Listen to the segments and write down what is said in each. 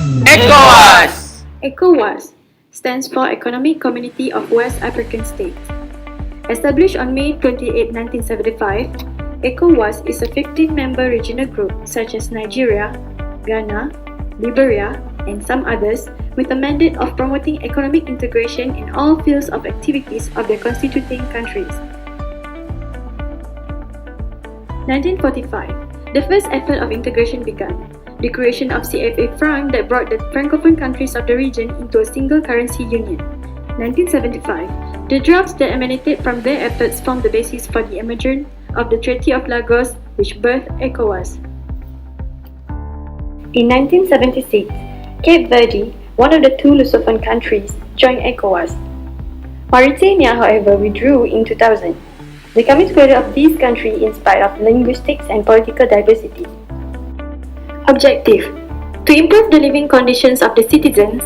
ECOWAS! ECOWAS stands for Economic Community of West African States. Established on May 28, 1975, ECOWAS is a 15-member regional group such as Nigeria, Ghana, Liberia, and some others, with a mandate of promoting economic integration in all fields of activities of their constituting countries. 1945, the first effort of integration began. The creation of CFA franc that brought the francophone countries of the region into a single currency union. 1975, the drafts that emanated from their efforts formed the basis for the emergence of the Treaty of Lagos, which birthed ECOWAS. In 1976, Cape Verde, one of the two Lusophone countries, joined ECOWAS. Mauritania, however, withdrew in 2000. The coming together of these countries in spite of linguistics and political diversity. Objective: to improve the living conditions of the citizens,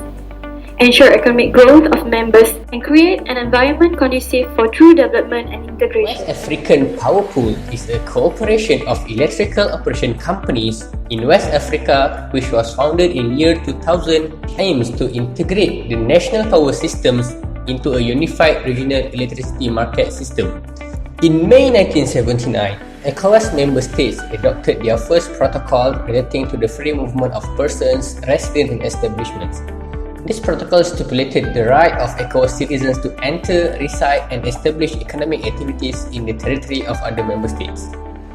ensure economic growth of members, and create an environment conducive for true development and integration. West African Power Pool is a cooperation of electrical operation companies in West Africa which was founded in year 2000, aims to integrate the national power systems into a unified regional electricity market system. In May 1979, ECOWAS member states adopted their first protocol relating to the free movement of persons, residents and establishments. This protocol stipulated the right of ECOWAS citizens to enter, reside and establish economic activities in the territory of other member states.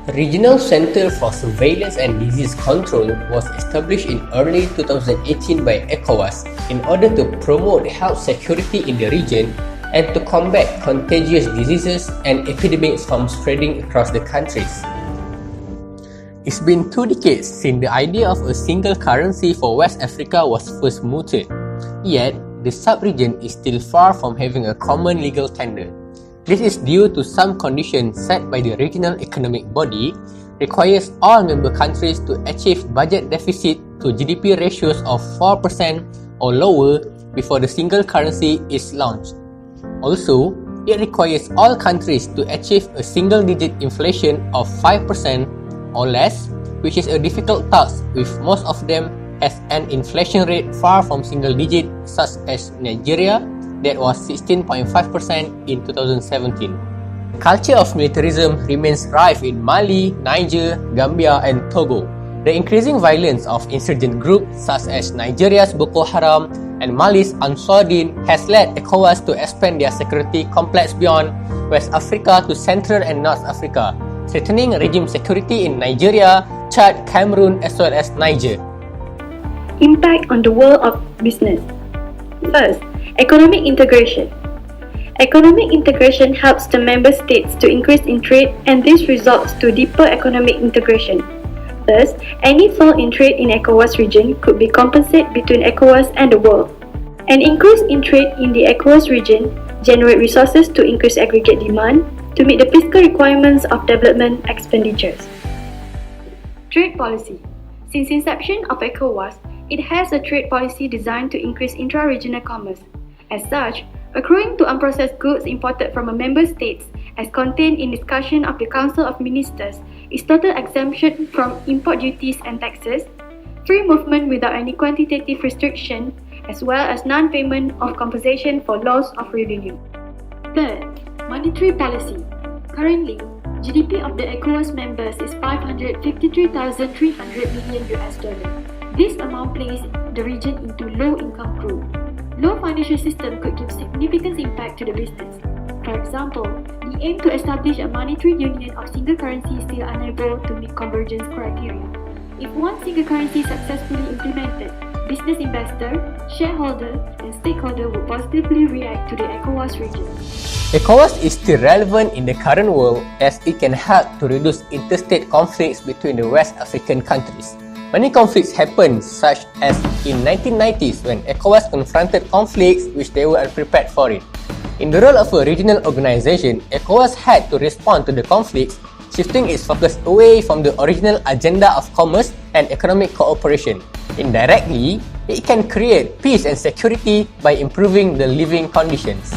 A regional center for surveillance and disease control was established in early 2018 by ECOWAS in order to promote health security in the region and to combat contagious diseases and epidemics from spreading across the countries. It's been 2 decades since the idea of a single currency for West Africa was first mooted. Yet, the sub-region is still far from having a common legal tender. This is due to some conditions set by the regional economic body requires all member countries to achieve budget deficit to GDP ratios of 4% or lower before the single currency is launched. Also, it requires all countries to achieve a single-digit inflation of 5% or less, which is a difficult task with most of them has an inflation rate far from single-digit, such as Nigeria, that was 16.5% in 2017. The culture of militarism remains rife in Mali, Niger, Gambia and Togo. The increasing violence of insurgent groups such as Nigeria's Boko Haram and Mali's Ansar-Din has led ECOWAS to expand their security complex beyond West Africa to Central and North Africa, threatening regime security in Nigeria, Chad, Cameroon as well as Niger. Impact on the world of business. First, economic integration. Economic integration helps the member states to increase in trade, and this results to deeper economic integration. Thus, any fall in trade in ECOWAS region could be compensated between ECOWAS and the world. An increase in trade in the ECOWAS region generate resources to increase aggregate demand to meet the fiscal requirements of development expenditures. Trade policy. Since inception of ECOWAS, it has a trade policy designed to increase intra-regional commerce. As such, accruing to unprocessed goods imported from a member states, as contained in discussion of the Council of Ministers, is total exemption from import duties and taxes, free movement without any quantitative restriction, as well as non-payment of compensation for loss of revenue. Third, monetary policy. Currently, GDP of the ECOWAS members is $553,300 million. This amount places the region into low-income group. Low financial system could give significant impact to the business. For example, the aim to establish a monetary union of single currency is still unable to meet convergence criteria. If one single currency is successfully implemented, business investor, shareholder, and stakeholder will positively react to the ECOWAS region. ECOWAS is still relevant in the current world as it can help to reduce interstate conflicts between the West African countries. Many conflicts happened, such as in 1990s when ECOWAS confronted conflicts which they were unprepared for it. In the role of a regional organization, ECOWAS had to respond to the conflicts, shifting its focus away from the original agenda of commerce and economic cooperation. Indirectly, it can create peace and security by improving the living conditions.